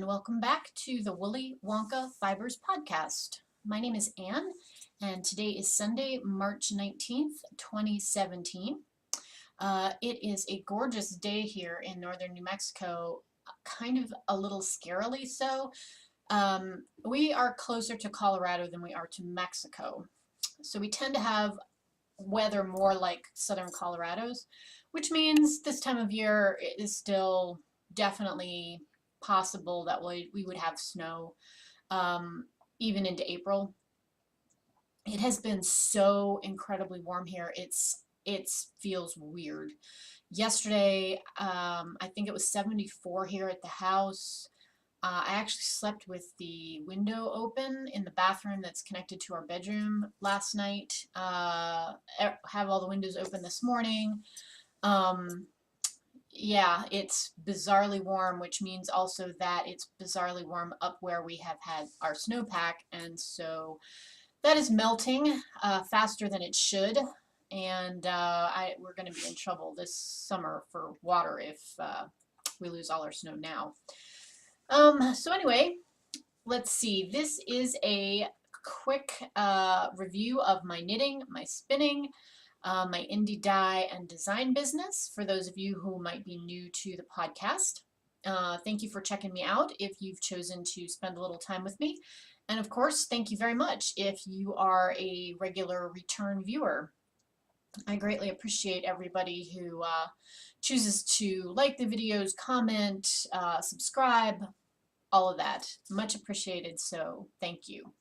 and welcome back to the Woolly Wonka Fibers podcast. My name is Anne, and today is Sunday, March 19th, 2017. It is a gorgeous day here in northern New Mexico, kind of a little scarily so. We are closer to Colorado than we are to Mexico, so we tend to have weather more like southern Colorado's, which means this time of year it is still definitely possible that we would have snow even into April. It has been so incredibly warm here. It feels weird. Yesterday, I think it was 74 here at the house. I actually slept with the window open in the bathroom that's connected to our bedroom last night. Have all the windows open this morning. Yeah, it's bizarrely warm, which means also that it's bizarrely warm up where we have had our snowpack, and so that is melting faster than it should, and we're going to be in trouble this summer for water if we lose all our snow now. So anyway, let's see. This is a quick review of my knitting, my spinning, my indie dye and design business for those of you who might be new to the podcast. Thank you for checking me out if you've chosen to spend a little time with me. And of course, thank you very much if you are a regular return viewer. I greatly appreciate everybody who chooses to like the videos, comment, subscribe, all of that. Much appreciated, so thank you.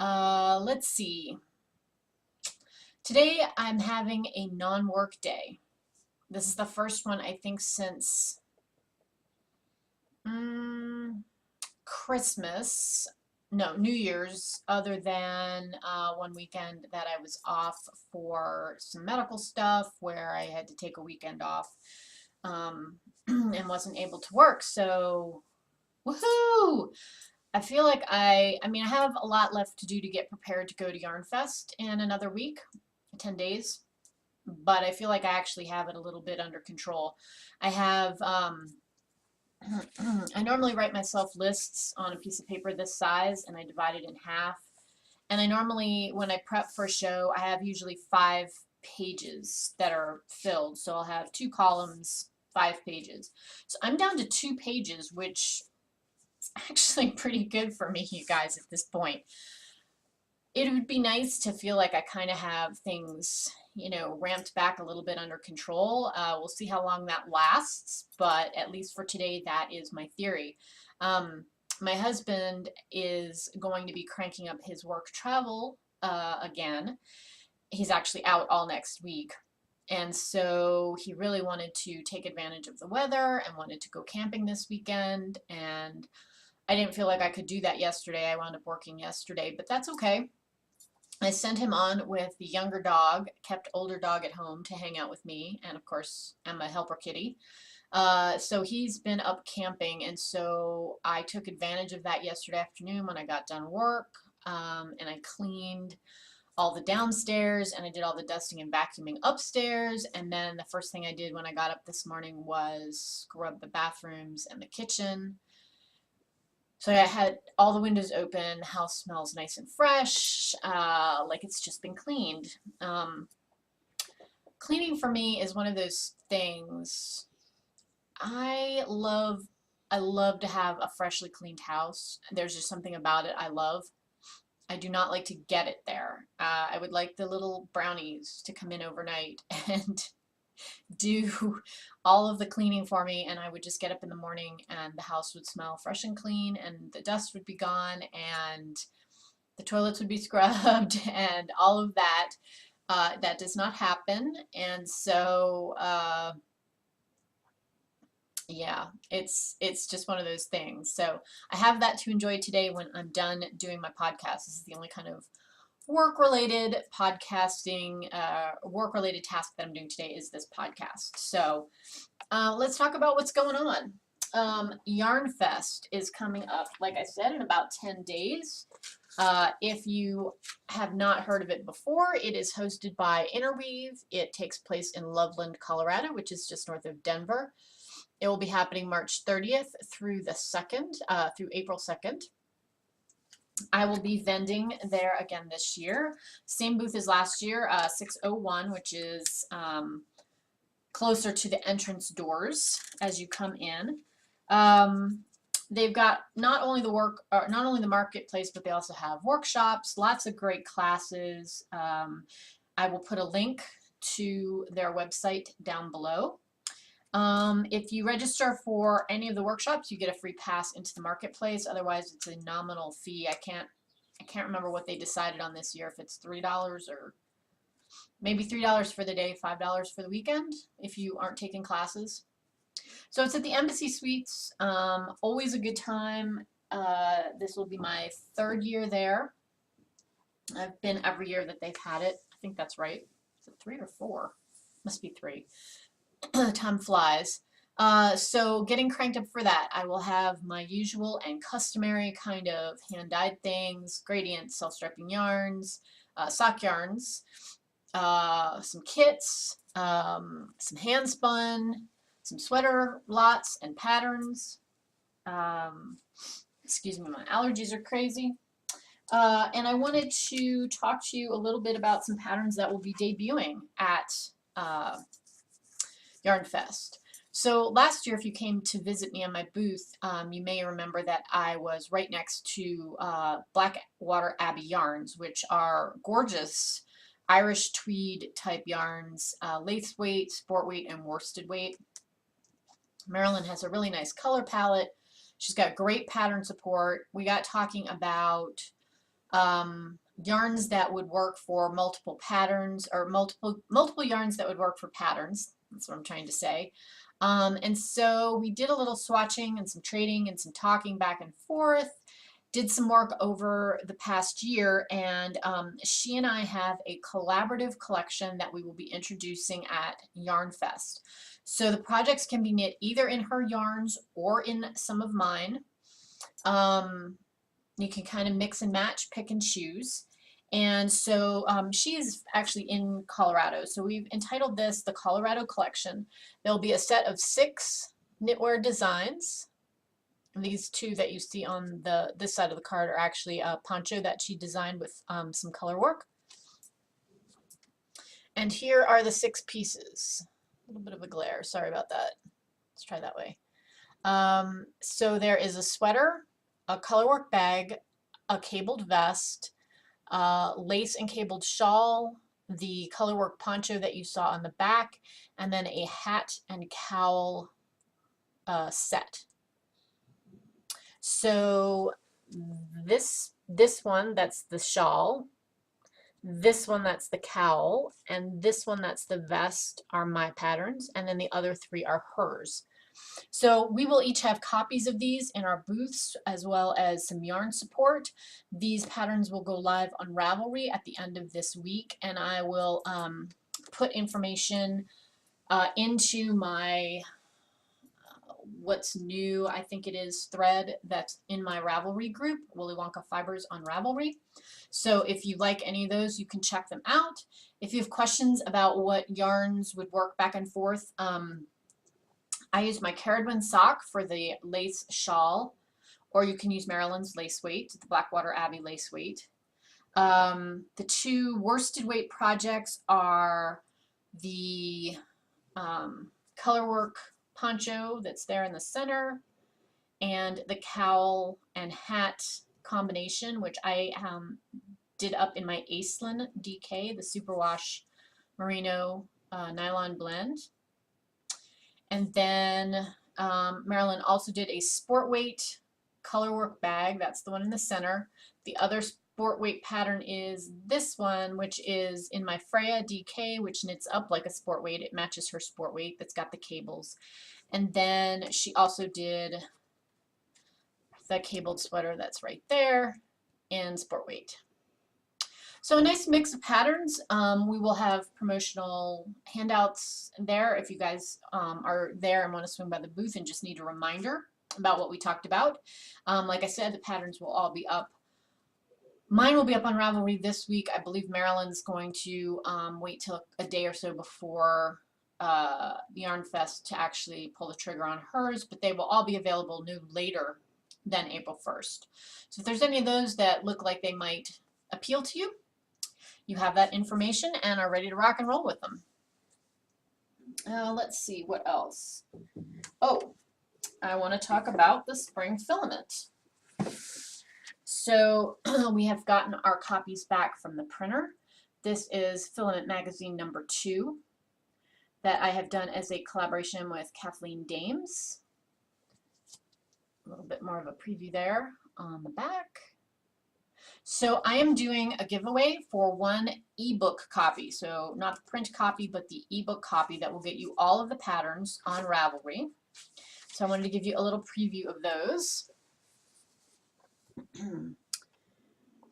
Let's see. Today I'm having a non-work day. This is the first one I think since Christmas, no, New Year's, other than one weekend that I was off for some medical stuff where I had to take a weekend off and wasn't able to work. So, woohoo! I feel like I have a lot left to do to get prepared to go to Yarn Fest in another week, 10 days, but I feel like I actually have it a little bit under control. I have, I normally write myself lists on a piece of paper this size and I divide it in half. And I normally, when I prep for a show, I have usually 5 pages that are filled. So I'll have 2 columns, 5 pages. So I'm down to 2 pages, which is actually pretty good for me, you guys, at this point. It would be nice to feel like I kind of have things, ramped back a little bit under control. We'll see how long that lasts, but at least for today, that is my theory. My husband is going to be cranking up his work travel again. He's actually out all next week. And so he really wanted to take advantage of the weather and wanted to go camping this weekend. And I didn't feel like I could do that yesterday. I wound up working yesterday, but that's okay. I sent him on with the younger dog, kept older dog at home to hang out with me, and of course, I'm a helper kitty. So he's been up camping, and so I took advantage of that yesterday afternoon when I got done work, and I cleaned all the downstairs, and I did all the dusting and vacuuming upstairs, and then the first thing I did when I got up this morning was scrub the bathrooms and the kitchen. So I had all the windows open, the house smells nice and fresh, like it's just been cleaned. Cleaning for me is one of those things. I love to have a freshly cleaned house. There's just something about it I love. I do not like to get it there. I would like the little brownies to come in overnight and do all of the cleaning for me, and I would just get up in the morning and the house would smell fresh and clean and the dust would be gone and the toilets would be scrubbed and all of that. That does not happen, and so yeah, it's just one of those things. So I have that to enjoy today when I'm done doing my podcast. This is the only kind of work-related podcasting, work-related task that I'm doing today is this podcast. So let's talk about what's going on. Yarn Fest is coming up, like I said, in about 10 days. If you have not heard of it before, it is hosted by Interweave. It takes place in Loveland, Colorado, which is just north of Denver. It will be happening March 30th through the 2nd, through April 2nd. I will be vending there again this year. Same booth as last year, 601, which is closer to the entrance doors as you come in. They've got not only the marketplace, but they also have workshops, lots of great classes. I will put a link to their website down below. If you register for any of the workshops, you get a free pass into the marketplace. Otherwise, it's a nominal fee. I can't remember what they decided on this year, if it's $3 or maybe $3 for the day, $5 for the weekend if you aren't taking classes. So it's at the Embassy Suites. Always a good time. This will be my 3rd year there. I've been every year that they've had it. I think that's right. Is it 3 or 4? Must be 3. Time flies. So getting cranked up for that. I will have my usual and customary kind of hand-dyed things, gradients, self-striping yarns, sock yarns, some kits, some hand spun, some sweater lots and patterns. Excuse me, my allergies are crazy. And I wanted to talk to you a little bit about some patterns that will be debuting at Yarn Fest. So last year, if you came to visit me on my booth, you may remember that I was right next to Blackwater Abbey yarns, which are gorgeous Irish tweed type yarns, lace weight, sport weight, and worsted weight. Marilyn has a really nice color palette. She's got great pattern support. We got talking about yarns that would work for multiple patterns, or multiple yarns that would work for patterns. That's what I'm trying to say. And so we did a little swatching and some trading and some talking back and forth. Did some work over the past year, and she and I have a collaborative collection that we will be introducing at Yarn Fest. So the projects can be knit either in her yarns or in some of mine. You can kind of mix and match, pick and choose. And so she is actually in Colorado. So we've entitled this the Colorado Collection. There'll be a set of 6 knitwear designs. And these 2 that you see on this side of the card are actually a poncho that she designed with some color work. And here are the 6 pieces. A little bit of a glare, sorry about that. Let's try that way. So there is a sweater, a colorwork bag, a cabled vest, lace and cabled shawl, the colorwork poncho that you saw on the back, and then a hat and cowl set. So this one, that's the shawl, this one, that's the cowl, and this one, that's the vest, are my patterns, and then the other 3 are hers. So we will each have copies of these in our booths, as well as some yarn support. These patterns will go live on Ravelry at the end of this week, and I will put information into my what's new, I think it is, thread that's in my Ravelry group, Willy Wonka Fibers on Ravelry. So if you like any of those, you can check them out. If you have questions about what yarns would work back and forth, I use my Carradwin sock for the lace shawl, or you can use Marilyn's lace weight, the Blackwater Abbey lace weight. The 2 worsted weight projects are the colorwork poncho that's there in the center, and the cowl and hat combination, which I did up in my Aislinn DK, the superwash merino nylon blend. And then Marilyn also did a sport weight colorwork bag. That's the one in the center. The other sport weight pattern is this one, which is in my Freya DK, which knits up like a sport weight. It matches her sport weight that's got the cables. And then she also did the cabled sweater that's right there and sport weight. So a nice mix of patterns. We will have promotional handouts there if you guys are there and want to swing by the booth and just need a reminder about what we talked about. Like I said, the patterns will all be up. Mine will be up on Ravelry this week. I believe Marilyn's going to wait till a day or so before the Yarn Fest to actually pull the trigger on hers, but they will all be available no later than April 1st. So if there's any of those that look like they might appeal to you, you have that information and are ready to rock and roll with them. Let's see, what else? Oh, I want to talk about the spring filament. So we have gotten our copies back from the printer. This is Filament Magazine number 2 that I have done as a collaboration with Kathleen Dames. A little bit more of a preview there on the back. So I am doing a giveaway for one ebook copy. So not the print copy, but the ebook copy that will get you all of the patterns on Ravelry. So I wanted to give you a little preview of those.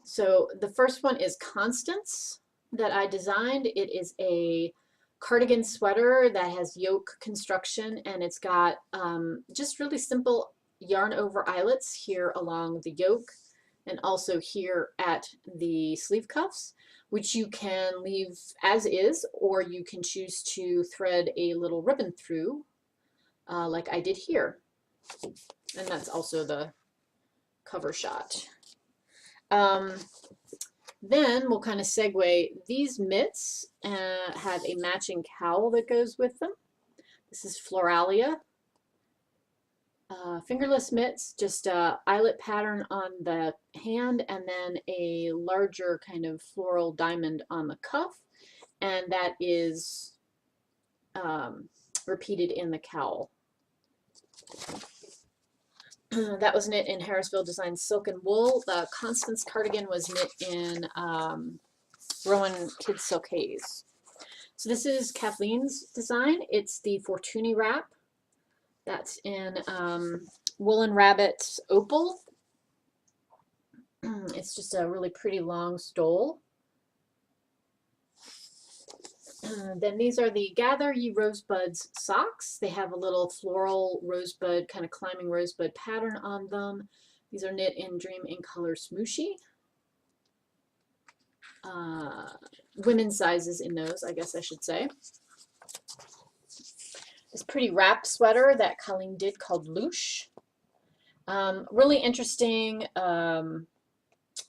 So the first one is Constance that I designed. It is a cardigan sweater that has yoke construction, and it's got just really simple yarn over eyelets here along the yoke and also here at the sleeve cuffs, which you can leave as is, or you can choose to thread a little ribbon through like I did here. And that's also the cover shot. Then we'll kind of segue. These mitts have a matching cowl that goes with them. This is Floralia. Fingerless mitts, just a eyelet pattern on the hand and then a larger kind of floral diamond on the cuff, and that is repeated in the cowl. That was knit in Harrisville Design Silk and Wool. The Constance cardigan was knit in Rowan Kids Silk Haze. So this is Kathleen's design. It's the Fortuny wrap. That's in Woolen Rabbit Opal. It's just a really pretty long stole. Then these are the Gather Ye Rosebuds socks. They have a little floral rosebud, kind of climbing rosebud pattern on them. These are knit in Dream in Color Smooshy. Women's sizes in those, I guess I should say. This pretty wrap sweater that Colleen did called Loosh. Really interesting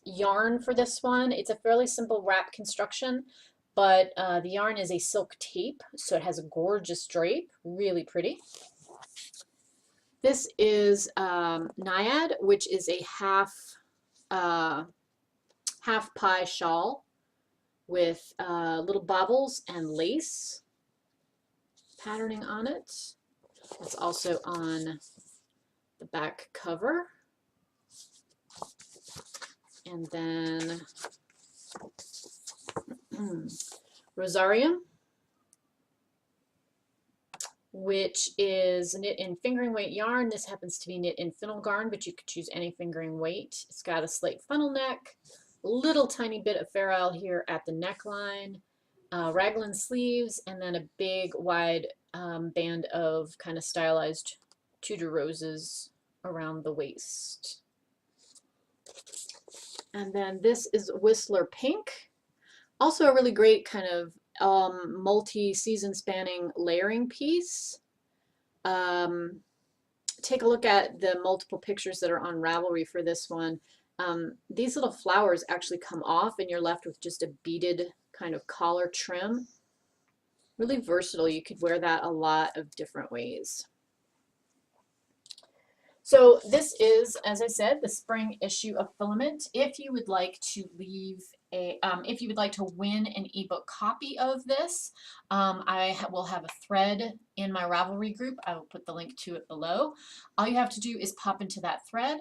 yarn for this one. It's a fairly simple wrap construction, but the yarn is a silk tape, so it has a gorgeous drape, really pretty. This is Naiad, which is a half pie shawl with little baubles and lace patterning on it. It's also on the back cover. And then Rosarium, which is knit in fingering weight yarn. This happens to be knit in fennel garn, but you could choose any fingering weight. It's got a slate funnel neck, a little tiny bit of ferrule here at the neckline, raglan sleeves, and then a big wide band of kind of stylized Tudor roses around the waist. And then this is Whistler Pink, also a really great kind of multi-season spanning layering piece. Take a look at the multiple pictures that are on Ravelry for this one. These little flowers actually come off and you're left with just a beaded kind of collar trim. Really versatile. You could wear that a lot of different ways. So this is, as I said, the spring issue of Filament. If you would like to leave a, if you would like to win an ebook copy of this, I will have a thread in my Ravelry group. I will put the link to it below. All you have to do is pop into that thread.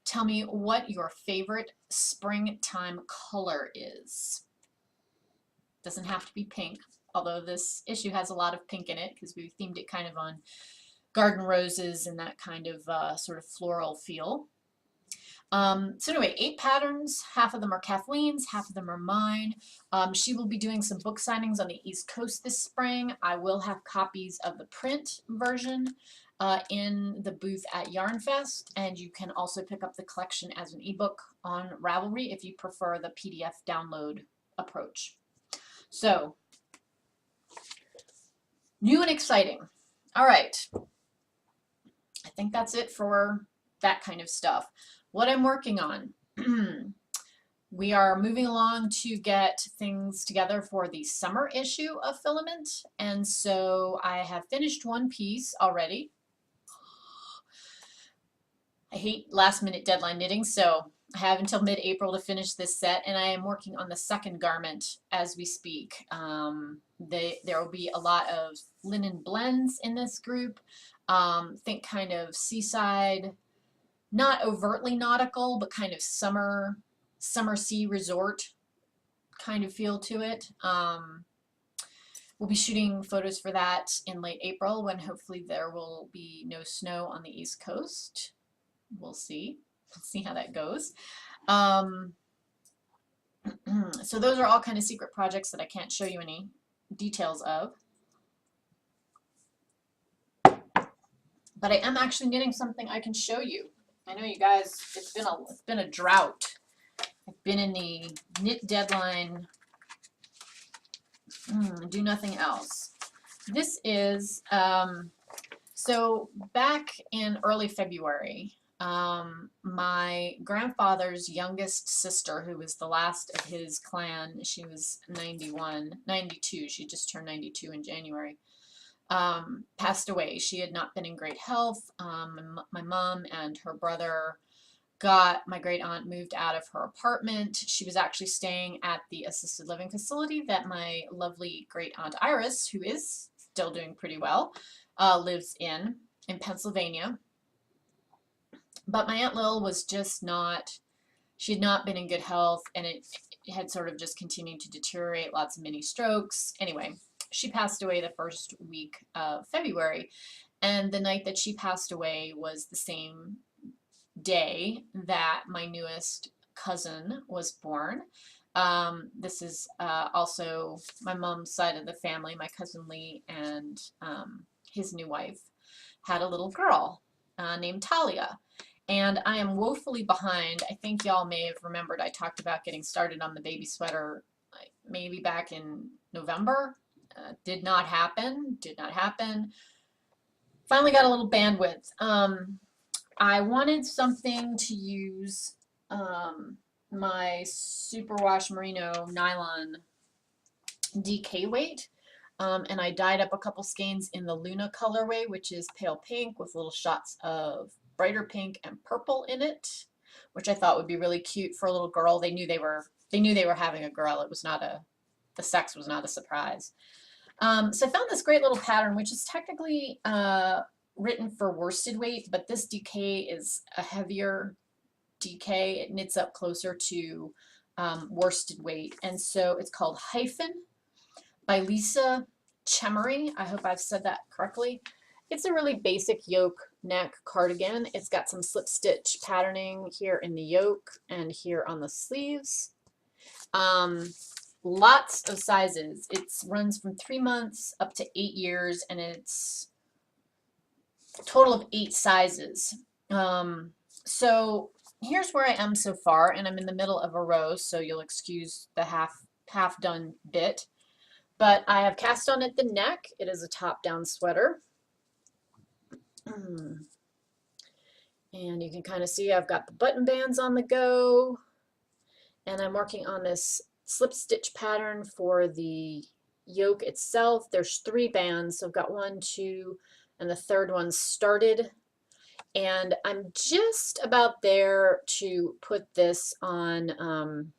Tell me what your favorite springtime color is. Doesn't have to be pink, although this issue has a lot of pink in it because we themed it kind of on garden roses and that kind of sort of floral feel. So anyway, 8 patterns. Half of them are Kathleen's, half of them are mine. She will be doing some book signings on the East Coast this spring. I will have copies of the print version in the booth at Yarn Fest, and you can also pick up the collection as an ebook on Ravelry if you prefer the PDF download approach. So New and exciting. All right. I think that's it for that kind of stuff. What I'm working on. We are moving along to get things together for the summer issue of Filament. And so I have finished one piece already. I hate last minute deadline knitting, so I have until mid-April to finish this set, and I am working on the second garment as we speak. There will be a lot of linen blends in this group. Think kind of seaside, not overtly nautical, but kind of summer sea resort kind of feel to it. We'll be shooting photos for that in late April when hopefully there will be no snow on the East Coast. We'll see. Let's see how that goes. So those are all kind of secret projects that I can't show you any details of. But I am actually knitting something I can show you. I know you guys, it's been a drought. I've been in the knit deadline, do nothing else. This is, so back in early February, my grandfather's youngest sister, who was the last of his clan, she was 92, she just turned 92 in January, passed away. She had not been in great health. My mom and her brother got my great aunt moved out of her apartment. She was actually staying at the assisted living facility that my lovely great aunt Iris, who is still doing pretty well, lives in Pennsylvania. But my Aunt Lil was just not, she had not been in good health, and it had sort of just continued to deteriorate, lots of mini strokes. Anyway, she passed away the first week of February, and the night that she passed away was the same day that my newest cousin was born. This is also my mom's side of the family. My cousin Lee and his new wife had a little girl named Talia. And I am woefully behind. I think y'all may have remembered I talked about getting started on the baby sweater like maybe back in November. Did not happen. Finally got a little bandwidth. I wanted something to use my superwash merino nylon DK weight, and I dyed up a couple skeins in the Luna colorway, which is pale pink with little shots of brighter pink and purple in it, which I thought would be really cute for a little girl. They knew they were having a girl. It was not the sex was not a surprise. So I found this great little pattern, which is technically written for worsted weight, but this DK is a heavier DK. It knits up closer to worsted weight, and so it's called Hyphen by Lisa Chemery. I hope I've said that correctly. It's a really basic yoke neck cardigan. It's got some slip stitch patterning here in the yoke and here on the sleeves. Lots of sizes. It runs from 3 months up to 8 years, and it's a total of 8 sizes. So here's where I am so far, and I'm in the middle of a row, so you'll excuse the half done bit. But I have cast on at the neck. It is a top-down sweater. And you can kind of see I've got the button bands on the go, and I'm working on this slip stitch pattern for the yoke itself. There's 3 bands, so I've got 1, 2, and the third one started, and I'm just about there to put this on,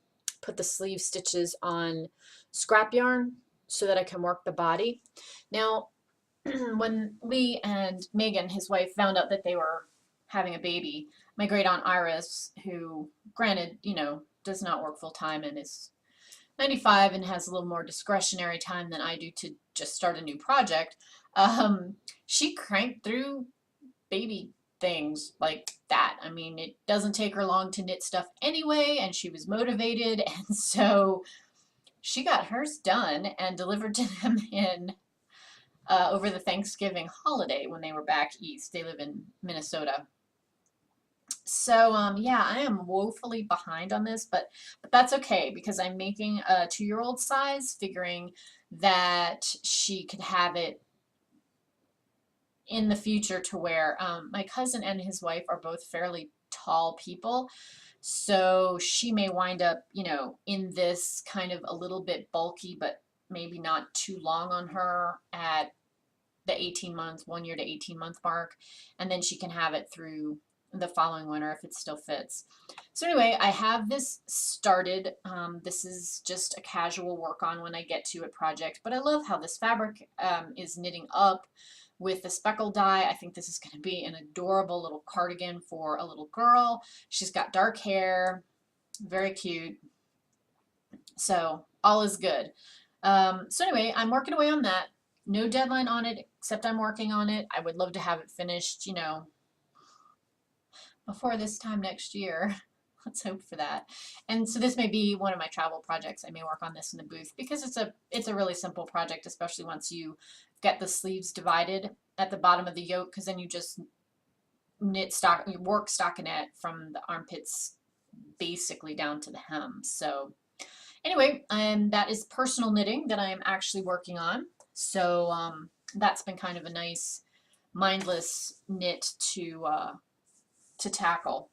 put the sleeve stitches on scrap yarn so that I can work the body. Now when Lee and Megan, his wife, found out that they were having a baby, my great aunt Iris, who granted, you know, does not work full time and is 95 and has a little more discretionary time than I do to just start a new project, she cranked through baby things like that. I mean, it doesn't take her long to knit stuff anyway, and she was motivated, and so she got hers done and delivered to them in over the Thanksgiving holiday when they were back east. They live in Minnesota. So yeah, I am woefully behind on this, but that's okay because I'm making a 2-year-old size, figuring that she could have it in the future to wear. My cousin and his wife are both fairly tall people, so she may wind up, you know, in this kind of a little bit bulky, but maybe not too long on her at the 18 months, 1 year to 18-month mark, and then she can have it through the following winter if it still fits. So anyway, I have this started. This is just a casual work on when I get to a project, but I love how this fabric is knitting up with the speckle dye. I think this is going to be an adorable little cardigan for a little girl. She's got dark hair, very cute. So all is good. So anyway, I'm working away on that. No deadline on it, except I'm working on it. I would love to have it finished, you know, before this time next year. Let's hope for that. And so this may be one of my travel projects. I may work on this in the booth because it's a really simple project, especially once you get the sleeves divided at the bottom of the yoke, because then you just you work stockinette from the armpits basically down to the hem. So anyway, that is personal knitting that I am actually working on. So that's been kind of a nice mindless knit to tackle.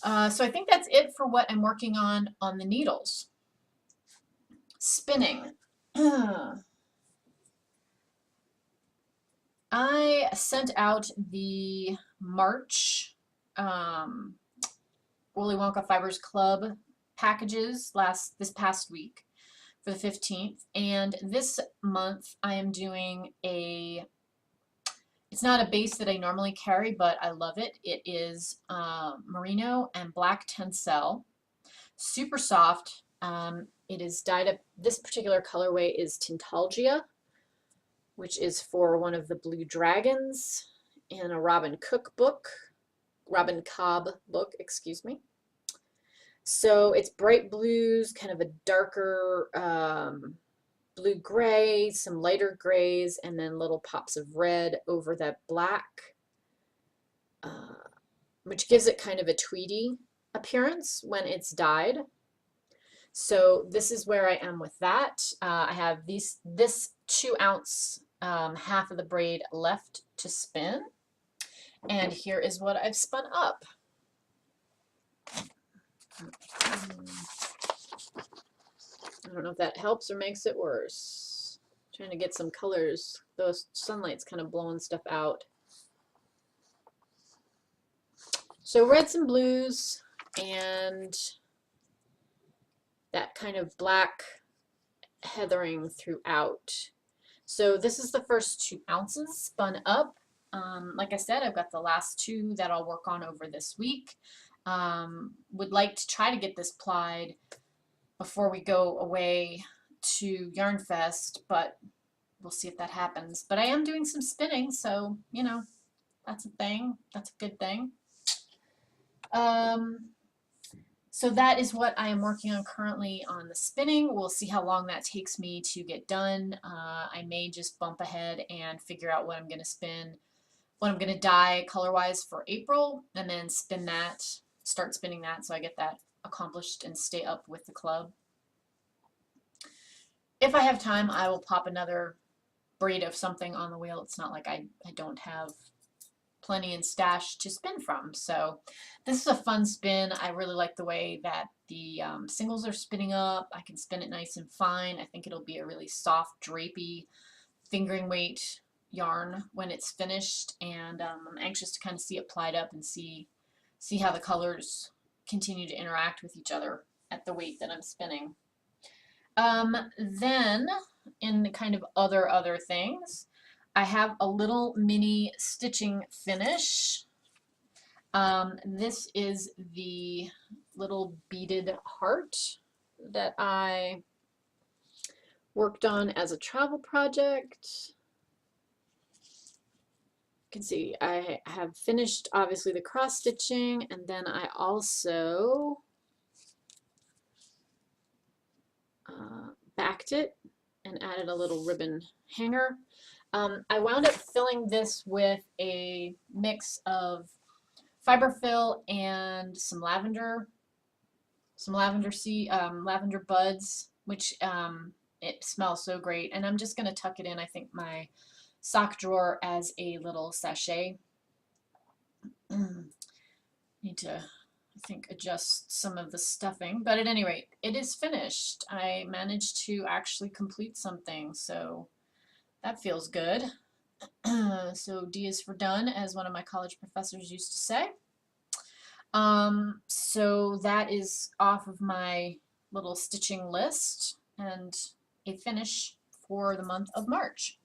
So I think that's it for what I'm working on the needles. Spinning. I sent out the March Woolly Wonka Fibers Club packages this past week for the 15th, and this month I am doing it's not a base that I normally carry, but I love it. It is merino and black tencel, super soft. It is dyed up. This particular colorway is Tintalgia, which is for one of the blue dragons in a Robin Cobb book, excuse me. So it's bright blues, kind of a darker blue-gray, some lighter grays, and then little pops of red over that black, which gives it kind of a tweedy appearance when it's dyed. So this is where I am with that. I have this 2-ounce half of the braid left to spin, and here is what I've spun up. I don't know if that helps or makes it worse. Trying to get some colors. Those sunlight's kind of blowing stuff out. So reds and blues and that kind of black heathering throughout. So this is the first 2 ounces spun up. Like I said, I've got the last 2 that I'll work on over this week. Would like to try to get this plied before we go away to Yarn Fest, but we'll see if that happens. But I am doing some spinning, so, you know, that's a thing. That's a good thing. So that is what I am working on currently on the spinning. We'll see how long that takes me to get done. I may just bump ahead and figure out what I'm going to spin, what I'm going to dye color-wise for April, and then spin that, start spinning that so I get that accomplished and stay up with the club. If I have time, I will pop another braid of something on the wheel. It's not like I don't have plenty in stash to spin from. So this is a fun spin. I really like the way that the singles are spinning up. I can spin it nice and fine. I think it'll be a really soft, drapey, fingering weight yarn when it's finished, and I'm anxious to kind of see it plied up and see how the colors continue to interact with each other at the weight that I'm spinning. Then in the kind of other things, I have a little mini stitching finish. This is the little beaded heart that I worked on as a travel project. You can see I have finished obviously the cross stitching, and then I also backed it and added a little ribbon hanger. I wound up filling this with a mix of fiber fill and some lavender buds, which it smells so great. And I'm just going to tuck it in. I think my sock drawer as a little sachet. Need to, I think, adjust some of the stuffing, but at any rate, it is finished. I managed to actually complete something, so that feels good. So D is for done, as one of my college professors used to say. So that is off of my little stitching list and a finish for the month of March.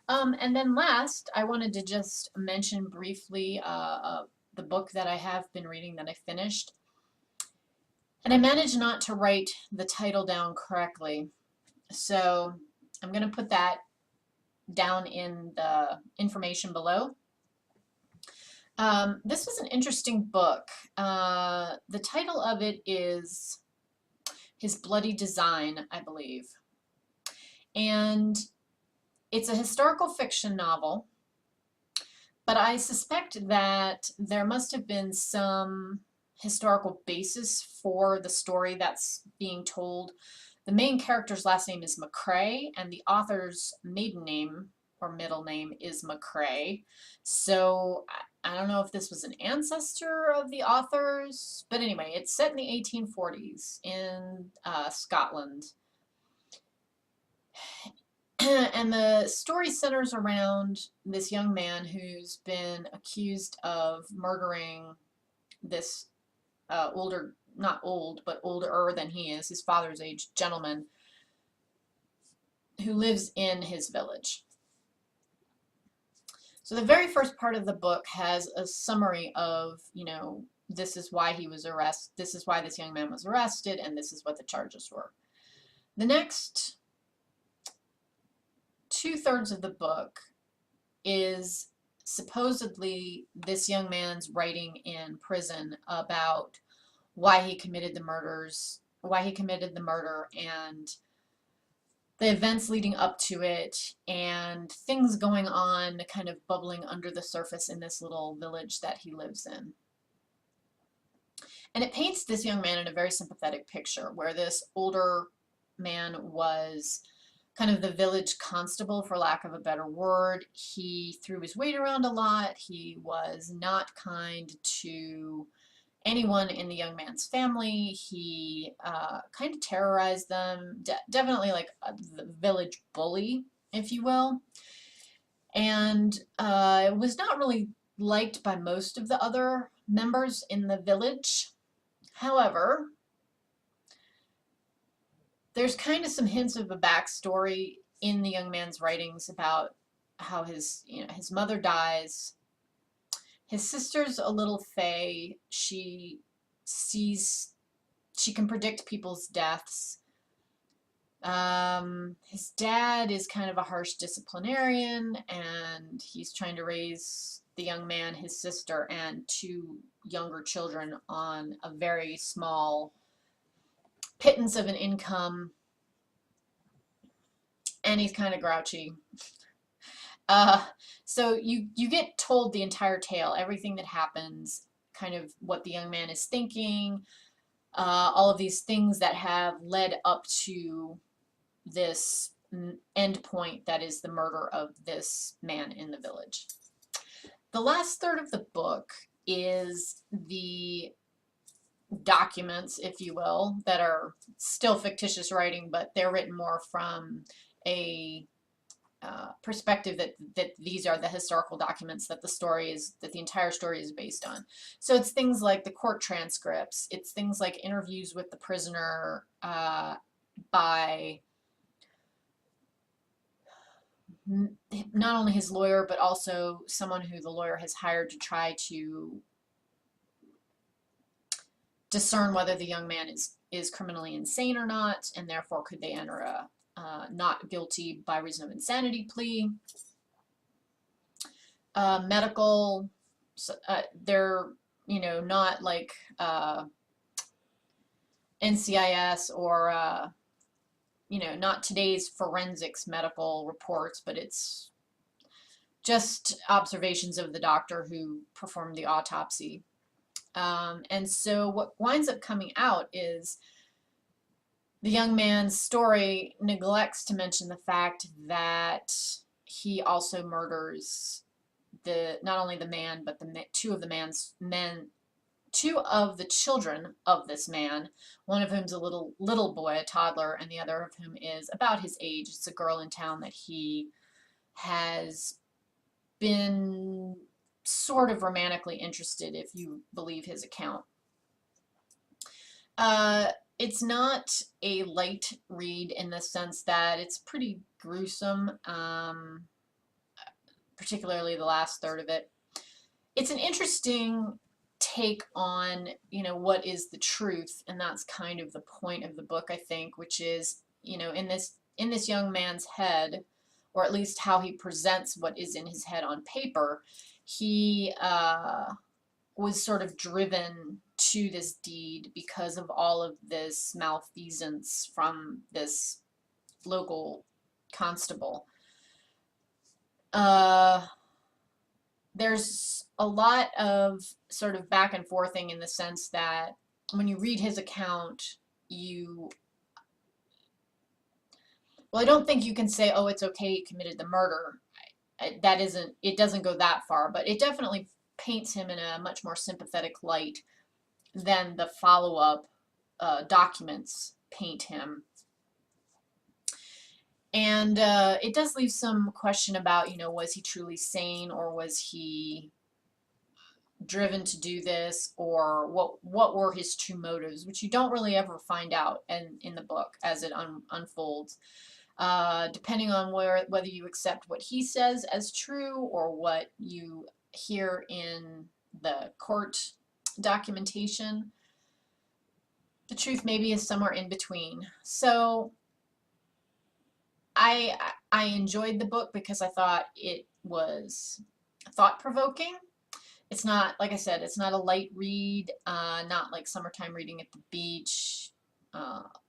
And then last, I wanted to just mention briefly the book that I have been reading that I finished. And I managed not to write the title down correctly. So I'm going to put that down in the information below. This was an interesting book. The title of it is His Bloody Design, I believe. And it's a historical fiction novel, but I suspect that there must have been some historical basis for the story that's being told. The main character's last name is McCrae, and the author's maiden name or middle name is McCrae. So I don't know if this was an ancestor of the author's, but anyway, it's set in the 1840s in Scotland. And the story centers around this young man who's been accused of murdering this older, not old, but older than he is, his father's age gentleman who lives in his village. So the very first part of the book has a summary of, you know, this is why he was arrested, this is why this young man was arrested, and this is what the charges were. The next 2/3 of the book is supposedly this young man's writing in prison about why he committed the murders, why he committed the murder, and the events leading up to it, and things going on kind of bubbling under the surface in this little village that he lives in. And it paints this young man in a very sympathetic picture, where this older man was kind of the village constable, for lack of a better word. He threw his weight around a lot. He was not kind to anyone in the young man's family. He kind of terrorized them, definitely like the village bully, if you will. And was not really liked by most of the other members in the village. However, there's kind of some hints of a backstory in the young man's writings about how his mother dies. His sister's a little fey. She can predict people's deaths. His dad is kind of a harsh disciplinarian, and he's trying to raise the young man, his sister, and 2 younger children on a very small pittance of an income, and he's kind of grouchy. So you get told the entire tale, everything that happens, kind of what the young man is thinking, all of these things that have led up to this end point that is the murder of this man in the village. The last third of the book is the documents, if you will, that are still fictitious writing, but they're written more from a perspective that these are the historical documents that the entire story is based on. So it's things like the court transcripts, it's things like interviews with the prisoner by not only his lawyer, but also someone who the lawyer has hired to try to discern whether the young man is criminally insane or not, and therefore could they enter a not guilty by reason of insanity plea. Medical, they're, you know, not like NCIS or, you know, not today's forensics medical reports, but it's just observations of the doctor who performed the autopsy. And so what winds up coming out is the young man's story neglects to mention the fact that he also murders not only the man, but two of the children of this man, one of whom's a little boy, a toddler, and the other of whom is about his age. It's a girl in town that he has been sort of romantically interested, if you believe his account. It's not a light read in the sense that it's pretty gruesome, particularly the last third of it. It's an interesting take on, what is the truth, and that's kind of the point of the book, I think, which is, in this young man's head, or at least how he presents what is in his head on paper, he was sort of driven to this deed because of all of this malfeasance from this local constable. There's a lot of sort of back and forthing in the sense that when you read his account, well, I don't think you can say, oh, it's okay, he committed the murder. It doesn't go that far, but it definitely paints him in a much more sympathetic light than the follow-up documents paint him. And it does leave some question about, was he truly sane, or was he driven to do this, or what were his true motives, which you don't really ever find out in the book as it unfolds. Depending on whether you accept what he says as true or what you hear in the court documentation, the truth maybe is somewhere in between. So I enjoyed the book because I thought it was thought-provoking. It's not, like I said, it's not a light read, not like summertime reading at the beach,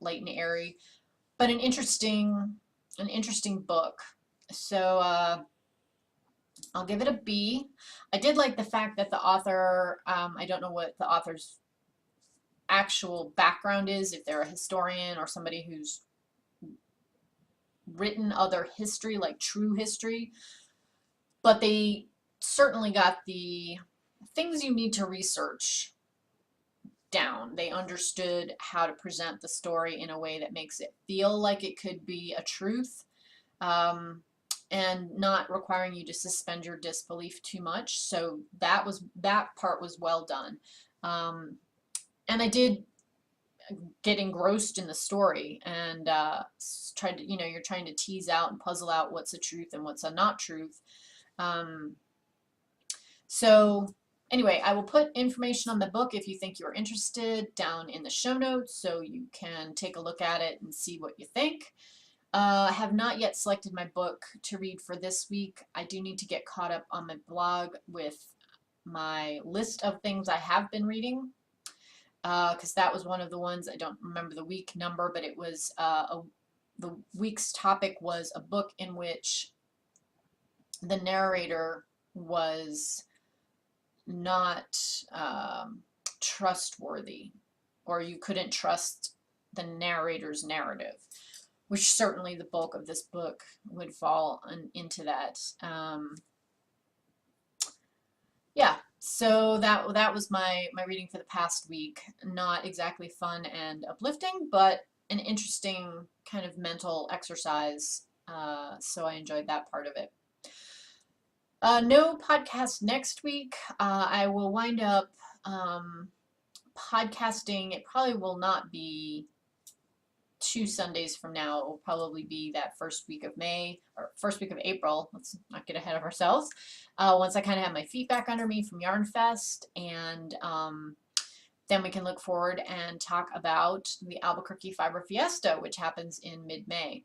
light and airy, but an interesting book. So I'll give it a B. I did like the fact that the author, I don't know what the author's actual background is, if they're a historian or somebody who's written other history, like true history, but they certainly got the things you need to research down. They understood how to present the story in a way that makes it feel like it could be a truth, and not requiring you to suspend your disbelief too much. So that part was well done. And I did get engrossed in the story and tried to, you're trying to tease out and puzzle out what's a truth and what's a not truth. So anyway, I will put information on the book if you think you're interested down in the show notes, so you can take a look at it and see what you think. I have not yet selected my book to read for this week. I do need to get caught up on my blog with my list of things I have been reading, because that was one of the ones, I don't remember the week number, but it was the week's topic was a book in which the narrator was not trustworthy, or you couldn't trust the narrator's narrative, which certainly the bulk of this book would fall into that. Yeah, so that was my reading for the past week. Not exactly fun and uplifting, but an interesting kind of mental exercise, so I enjoyed that part of it. No podcast next week. I will wind up podcasting. It probably will not be 2 Sundays from now. It will probably be that first week of May, or first week of April. Let's not get ahead of ourselves. Once I kind of have my feet back under me from Yarn Fest, and then we can look forward and talk about the Albuquerque Fiber Fiesta, which happens in mid-May.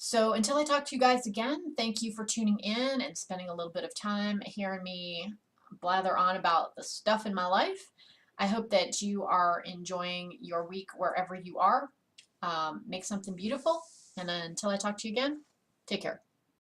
So until I talk to you guys again, thank you for tuning in and spending a little bit of time hearing me blather on about the stuff in my life. I hope that you are enjoying your week wherever you are. Make something beautiful, and until I talk to you again, take care.